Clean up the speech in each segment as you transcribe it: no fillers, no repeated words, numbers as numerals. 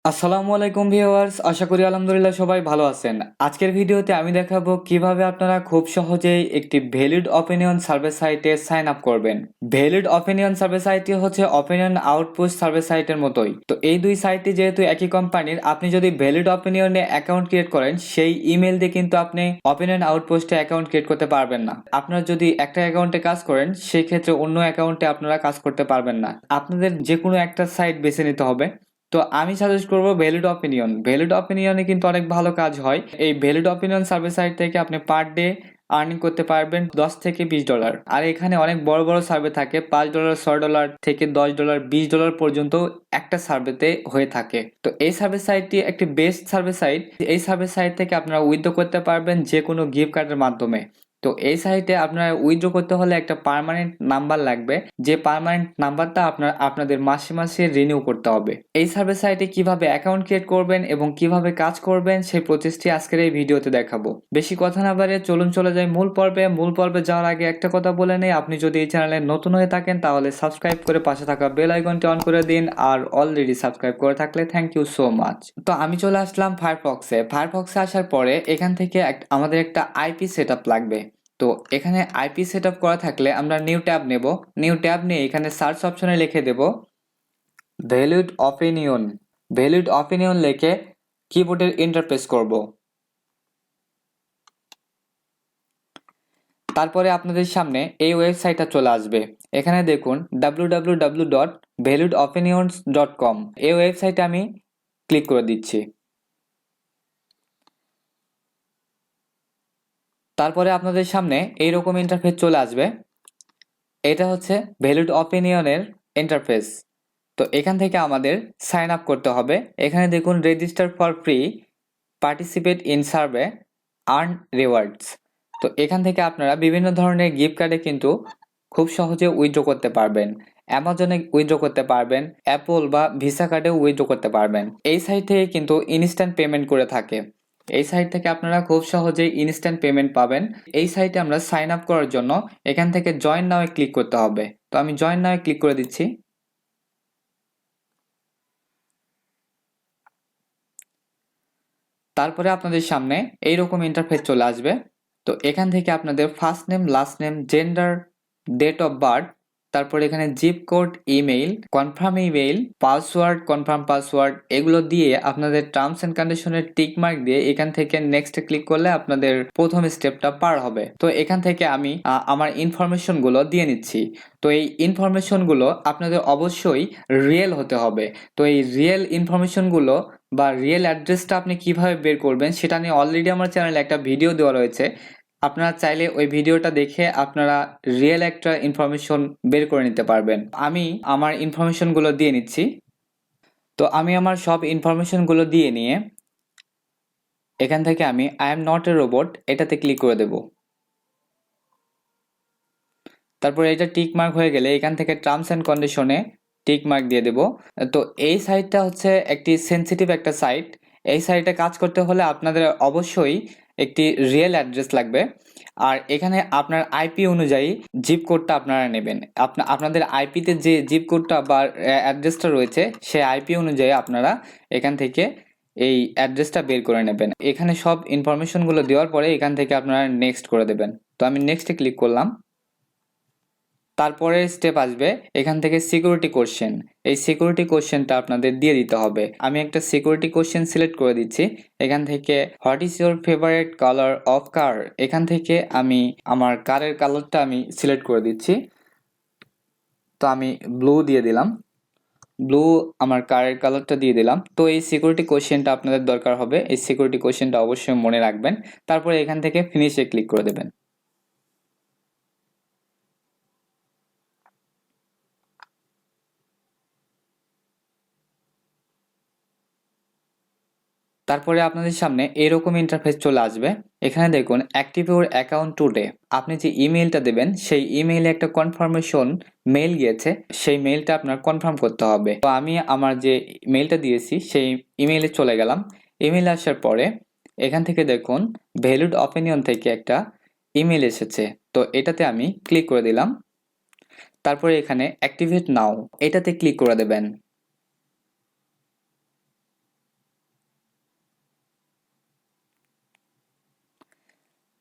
আসসালামু আলাইকুম ভিউয়ার্স, আশা করি আলহামদুলিল্লাহ সবাই ভালো আছেন। আজকের ভিডিওতে আমি দেখাবো কিভাবে আপনারা খুব সহজেই একটি ভ্যালিড অপিনিয়ন সার্ভে সাইটে সাইন আপ করবেন। ভ্যালিড অপিনিয়ন সার্ভে সাইটটি হচ্ছে অপিনিয়ন আউটপোস্ট সার্ভে সাইটের মতোই। তো এই দুই সাইটটি যেহেতু একই কোম্পানির, আপনি যদি ভ্যালিড অপিনিয়নে অ্যাকাউন্ট ক্রিয়েট করেন, সেই ইমেল দিয়ে কিন্তু আপনি অপিনিয়ন আউটপোস্টে অ্যাকাউন্ট ক্রিয়েট করতে পারবেন না। আপনারা যদি একটা অ্যাকাউন্টে কাজ করেন, সেই ক্ষেত্রে অন্য অ্যাকাউন্টে আপনারা কাজ করতে পারবেন না। আপনাদের যে কোনো একটা সাইট বেছে নিতে হবে। তো আমি সাজেস্ট করবো ভ্যালিড অপিনিয়ন। ভ্যালিড অপিনিয়নে কিন্তু অনেক ভালো কাজ হয়। এই ভ্যালিড অপিনিয়ন সার্ভিস সাইট থেকে আপনি পার ডে আর্নিং করতে পারবেন $10 থেকে $20। আর এখানে অনেক বড় বড় সার্ভে থাকে, $5, $6 থেকে $10, $20 পর্যন্ত একটা সার্ভেতে হয়ে থাকে। তো এই সার্ভিস সাইটটি একটি বেস্ট সার্ভিস সাইট। এই সার্ভিস সাইট থেকে আপনারা উইথড্র করতে পারবেন যে কোনো গিফট কার্ডের মাধ্যমে। তো এই সাইটে আপনারা উইথড্র করতে হলে একটা পার্মানেন্ট নাম্বার লাগবে, যে পার্মানেন্ট নাম্বারটা আপনাদের মাসে মাসে রিনিউ করতে হবে। এই সার্ভিস সাইটে কিভাবে অ্যাকাউন্ট ক্রিয়েট করবেন এবং কিভাবে কাজ করবেন সেই প্রসেসটি আজকের এই ভিডিওতে দেখাবো। বেশি কথা না বাড়িয়ে চলুন চলে যাই মূল পর্বে। মূল পর্বে যাওয়ার আগে একটা কথা বলে নেই, আপনি যদি এই চ্যানেলে নতুন হয়ে থাকেন তাহলে সাবস্ক্রাইব করে পাশে থাকা বেল আইকনটি অন করে দিন, আর অলরেডি সাবস্ক্রাইব করে থাকলে থ্যাংক ইউ সো মাচ। তো আমি চলে আসলাম ফায়ারফক্সে আসার পরে এখান থেকে আমাদের একটা আইপি সেটআপ লাগবে। তো এখানে আইপি সেটআপ করা থাকলে আমরা নিউ ট্যাব নেব। নিউ ট্যাব নিয়ে এখানে সার্চ অপশনে লিখে দেব ভ্যালিড অপিনিয়ন। ভ্যালিড অপিনিয়ন লিখে কিবোর্ডের এন্টার প্রেস করব। তারপরে আপনাদের সামনে এই ওয়েবসাইটটা চলে আসবে। এখানে দেখুন www.valuedopinions.com। এই ওয়েবসাইটে আমি ক্লিক করে দিচ্ছি। তারপরে আপনাদের সামনে এইরকম ইন্টারফেস চলে আসবে। এটা হচ্ছে ভ্যালিড অপিনিয়নের ইন্টারফেস। তো এখান থেকে আমাদের সাইন আপ করতে হবে। এখানে দেখুন register for free, participate in survey, earn rewards. তো এখান থেকে আপনারা বিভিন্ন ধরনের গিফট কার্ডে কিন্তু খুব সহজে উইথড্র করতে পারবেন। অ্যামাজনে উইথড্র করতে পারবেন, অ্যাপল বা ভিসা কার্ডেও উইথড্র করতে পারবেন। এই সাইট থেকে কিন্তু ইনস্ট্যান্ট পেমেন্ট করে থাকে। এই সাইট থেকে আপনারা খুব সহজেই ইনস্ট্যান্ট পেমেন্ট পাবেন। এই সাইটে আমরা সাইন আপ করার জন্য এখান থেকে জয়েন নাও এ ক্লিক করতে হবে। তো আমি জয়েন নাও এ ক্লিক করে দিচ্ছি। তারপরে আপনাদের সামনে এইরকম ইন্টারফেস চলে আসবে। তো এখান থেকে আপনাদের first name, last name, gender, date of birth, তারপর এখানে zip code, email, confirm password এগুলো দিয়ে আপনাদের টার্মস এন্ড কন্ডিশনের টিক মার্ক দিয়ে এখান থেকে নেক্সট ক্লিক করলে আপনাদের প্রথম স্টেপটা পার হবে। তো এখান থেকে আমি আমার ইনফরমেশন গুলো দিয়ে নিচ্ছি। তো এই ইনফরমেশন গুলো আপনাদের অবশ্যই রিয়েল হতে হবে। তো এই রিয়েল ইনফরমেশন গুলো বা রিয়েল অ্যাড্রেসটা আপনি কিভাবে বের করবেন সেটা নিয়ে অলরেডি আমার চ্যানেলে একটা ভিডিও দেওয়া রয়েছে। আপনারা চাইলে ওই ভিডিওটা দেখে আপনারা রিয়েল একটা ইনফরমেশন বের করে নিতে পারবেন। আমি আমার ইনফরমেশনগুলো দিয়ে নিচ্ছি। তো আমি আমার সব ইনফরমেশনগুলো দিয়ে নিয়ে এখান থেকে আমি I am not a robot এটাতে ক্লিক করে দেব। তারপর এটা টিক মার্ক হয়ে গেলে এখান থেকে টার্মস এন্ড কন্ডিশনে টিক মার্ক দিয়ে দেব। তো এই সাইটটা হচ্ছে একটি সেনসিটিভ একটা সাইট। এই সাইটে কাজ করতে হলে আপনাদের অবশ্যই একটি রিয়েল অ্যাড্রেস লাগবে। আর এখানে আপনার আইপি অনুযায়ী জিপ কোডটা আপনারা নেবেন। আপনাদের আইপিতে যে জিপ কোডটা বা অ্যাড্রেসটা রয়েছে সেই আইপি অনুযায়ী আপনারা এখান থেকে এই অ্যাড্রেসটা বের করে নেবেন। এখানে সব ইনফরমেশনগুলো দেওয়ার পরে এখান থেকে আপনারা নেক্সট করে দেবেন। তো আমি নেক্সটে ক্লিক করলাম। তারপরে স্টেপ আসবে এখান থেকে সিকিউরিটি কোশ্চেন। এই সিকিউরিটি কোশ্চেনটা আপনাদের দিয়ে দিতে হবে। আমি একটা সিকিউরিটি কোশ্চেন সিলেক্ট করে দিচ্ছি। এখান থেকে what is your favourite colour of car, এখান থেকে আমি আমার কারের কালারটা আমি সিলেক্ট করে দিচ্ছি। তো আমি ব্লু দিয়ে দিলাম। ব্লু আমার কারের কালারটা দিয়ে দিলাম। তো এই সিকিউরিটি কোশ্চেনটা আপনাদের দরকার হবে। এই সিকিউরিটি কোশ্চেনটা অবশ্যই মনে রাখবেন। তারপরে এখান থেকে ফিনিশে ক্লিক করে দেবেন। তারপরে আপনাদের সামনে এরকম ইন্টারফেস চলে আসবে। এখানে দেখুন অ্যাক্টিভ ইউর অ্যাকাউন্ট টুডে। আপনি যে ইমেইলটা দেবেন সেই ইমেইলে একটা কনফার্মেশন মেইল গিয়েছে, সেই মেইলটা আপনার কনফার্ম করতে হবে। তো আমি আমার যে মেইলটা দিয়েছি সেই ইমেইলে চলে গেলাম। ইমেইলে আসার পরে এখান থেকে দেখুন ভ্যালিড অপিনিয়ন থেকে একটা ইমেইল এসেছে। তো এটাতে আমি ক্লিক করে দিলাম। তারপরে এখানে অ্যাক্টিভেট নাও এটাতে ক্লিক করে দেবেন।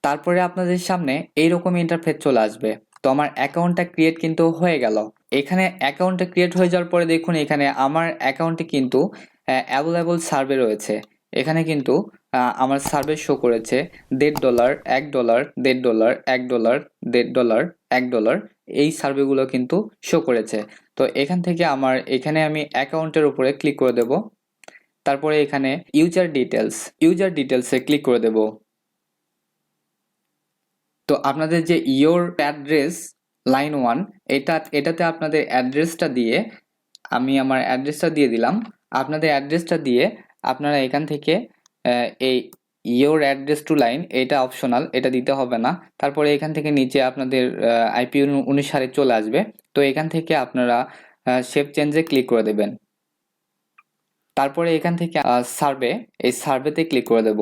তারপরে আপনাদের সামনে এইরকম ইন্টারফেস চলে আসবে। তো আমার অ্যাকাউন্টটা ক্রিয়েট কিন্তু হয়ে গেল। এখানে অ্যাকাউন্টটা ক্রিয়েট হয়ে যাওয়ার পরে দেখুন এখানে আমার অ্যাকাউন্টে কিন্তু অ্যাভেলেবল সার্ভে রয়েছে। এখানে কিন্তু আমার সার্ভে শো করেছে $1.5, $1, $1.5, $1, $1.5, $1 এই সার্ভেগুলো কিন্তু শো করেছে। তো এখান থেকে এখানে আমি অ্যাকাউন্টের উপরে ক্লিক করে দেব। তারপরে এখানে ইউজার ডিটেলসে ক্লিক করে দেব। তো আপনাদের যে ইয়োর অ্যাড্রেস লাইন 1 এটাতে আপনাদের অ্যাড্রেসটা দিয়ে আমি আমার অ্যাড্রেসটা দিয়ে দিলাম। আপনাদের অ্যাড্রেসটা দিয়ে আপনারা এখান থেকে এই ইয়োর অ্যাড্রেস টু লাইন এটা অপশনাল, এটা দিতে হবে না। তারপরে এখান থেকে নিচে আপনাদের আইপি অনুসারে চলে আসবে। তো এখান থেকে আপনারা শেপ চেঞ্জে ক্লিক করে দেবেন। তারপরে এখান থেকে এই সার্ভেতে ক্লিক করে দেব।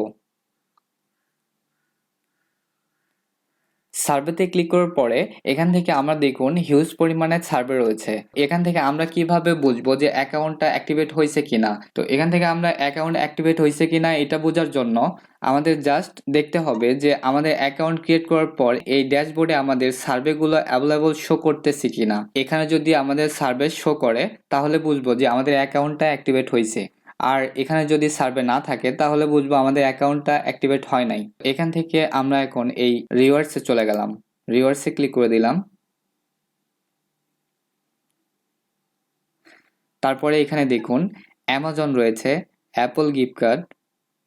সার্ভেতে ক্লিক করার পরে এখান থেকে আমরা দেখুন হিউজ পরিমাণে সার্ভে রয়েছে। এখান থেকে আমরা কিভাবে বুঝবো যে অ্যাকাউন্টটা অ্যাক্টিভেট হয়েছে কিনা? তো এখান থেকে আমরা অ্যাকাউন্ট অ্যাক্টিভেট হয়েছে কিনা এটা বোঝার জন্য আমাদের জাস্ট দেখতে হবে যে আমাদের অ্যাকাউন্ট ক্রিয়েট করার পর এই ড্যাশবোর্ডে আমাদের সার্ভেগুলো অ্যাভেলেবল শো করতেছে কিনা। এখানে যদি আমাদের সার্ভে শো করে তাহলে বুঝবো যে আমাদের অ্যাকাউন্টটা অ্যাক্টিভেট হয়েছে। আর এখানে যদি সার্ভে না থাকে তাহলে বুঝবো আমাদের অ্যাকাউন্টটা অ্যাক্টিভেট হয় নাই। এখান থেকে আমরা এখন এই রিওয়ার্ডসে চলে গেলাম। রিওয়ার্ডসে ক্লিক করে দিলাম। তারপরে এখানে দেখুন অ্যামাজন রয়েছে, অ্যাপল গিফট কার্ড,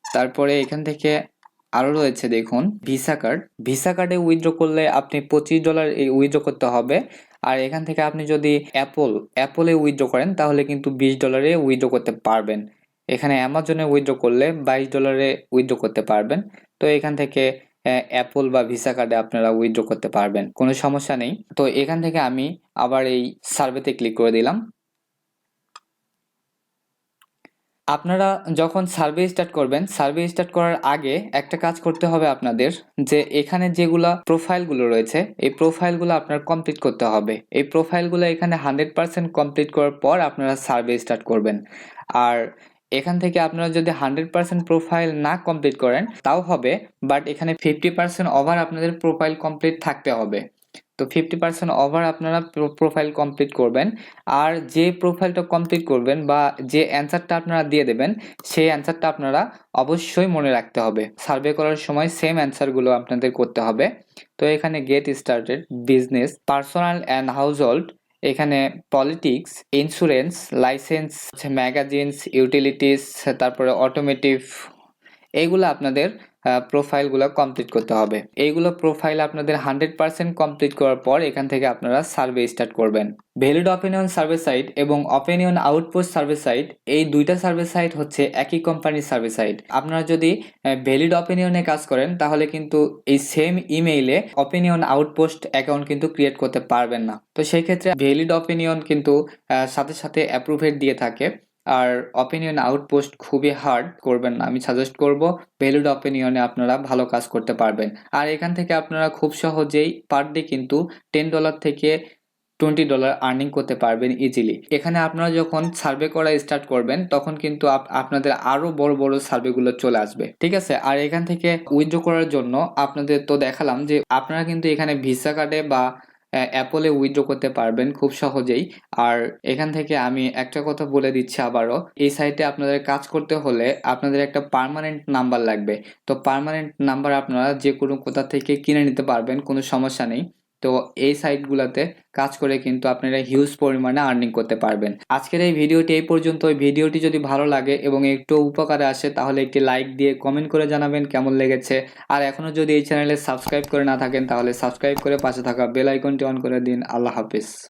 তারপরে এখান থেকে আরো রয়েছে দেখুন ভিসা কার্ডে উইথড্র করলে আপনি $25 উইথড্র করতে হবে। আর এখান থেকে আপনি যদি অ্যাপলে উইথড্র করেন তাহলে কিন্তু $20 উইথড্র করতে পারবেন। এখানে অ্যামাজনে উইথড্র করলে $22 উইথড্র করতে পারবেন। তো এখান থেকে অ্যাপল বা ভিসা কার্ডে আপনারা উইথড্র করতে পারবেন, কোনো সমস্যা নেই। তো এখান থেকে আমি আবার এই সার্ভেতে ক্লিক করে দিলাম। আপনারা যখন সার্ভে স্টার্ট করবেন, সার্ভে স্টার্ট করার আগে একটা কাজ করতে হবে আপনাদের, যে এখানে যেগুলা প্রোফাইলগুলো রয়েছে এই প্রোফাইলগুলো আপনার কমপ্লিট করতে হবে। এই প্রোফাইলগুলো এখানে 100% কমপ্লিট করার পর আপনারা সার্ভে স্টার্ট করবেন। আর এখান থেকে আপনারা যদি 100% প্রোফাইল না কমপ্লিট করেন তাও হবে, বাট এখানে 50% ওভার আপনাদের প্রোফাইল কমপ্লিট থাকতে হবে। তো 50% ওভার আপনারা প্রোফাইল কমপ্লিট করবেন। আর যে প্রোফাইলটা কমপ্লিট করবেন বা যে অ্যান্সারটা আপনারা দিয়ে দেবেন সেই অ্যান্সারটা আপনারা অবশ্যই মনে রাখতে হবে। সার্ভে করার সময় সেম অ্যান্সারগুলো আপনাদের করতে হবে। তো এখানে get started, business, personal and household, এখানে politics, insurance, licence, magazines, utilities, তারপরে অটোমেটিভ, এইগুলো আপনাদের প্রোফাইলগুলো কমপ্লিট করতে হবে। এইগুলো প্রোফাইল আপনাদের 100% কমপ্লিট করার পর এখান থেকে আপনারা সার্ভে স্টার্ট করবেন। ভ্যালিড অপিনিয়ন সার্ভে সাইট এবং অপিনিয়ন আউটপোস্ট সার্ভে সাইট, এই দুইটা সার্ভে সাইট হচ্ছে একই কোম্পানির সার্ভে সাইট। আপনারা যদি ভ্যালিড অপিনিয়নে কাজ করেন তাহলে কিন্তু এই সেম ইমেইলে অপিনিয়ন আউটপোস্ট অ্যাকাউন্ট কিন্তু ক্রিয়েট করতে পারবেন না। তো সেই ক্ষেত্রে ভ্যালিড অপিনিয়ন কিন্তু সাথে সাথে অ্যাপ্রুভেড দিয়ে থাকে। আর অপিনিয়ন আউটপোস্ট খুবই হার্ড, করবেন না। আমি সাজেস্ট করব ভ্যালিড অপিনিয়নে আপনারা ভালো কাজ করতে পারবেন। আর এখান থেকে আপনারা খুব সহজেই পার ডে কিন্তু $10 থেকে $20 আর্নিং করতে পারবেন ইজিলি। এখানে আপনারা যখন সার্ভে করা স্টার্ট করবেন তখন কিন্তু আপনাদের আরো বড় বড় সার্ভেগুলো চলে আসবে, ঠিক আছে। আর এখান থেকে উইথড্র করার জন্য আপনাদের তো দেখালাম যে আপনারা কিন্তু এখানে ভিসা কার্ডে বা অ্যাপলে উইথড্র করতে পারবেন খুব সহজেই। আর এখান থেকে আমি একটা কথা বলে দিচ্ছি আবারও, এই সাইটে আপনাদের কাজ করতে হলে আপনাদের একটা পার্মানেন্ট নাম্বার লাগবে। তো পার্মানেন্ট নাম্বার আপনারা যে কোনো কোথা থেকে কিনে নিতে পারবেন, কোনো সমস্যা নেই। তো এই সাইটগুলোতে কাজ করে কিন্তু আপনারা হিউজ পরিমাণে আর্নিং করতে পারবেন। আজকের এই ভিডিওটি এই পর্যন্ত। ভিডিওটি যদি ভালো লাগে এবং একটু উপকারে আসে তাহলে একটি লাইক দিয়ে কমেন্ট করে জানাবেন কেমন লেগেছে। আর এখনো যদি এই চ্যানেলে সাবস্ক্রাইব করে না থাকেন তাহলে সাবস্ক্রাইব করে পাশে থাকা বেল আইকনটি অন করে দিন। আল্লাহ হাফিজ।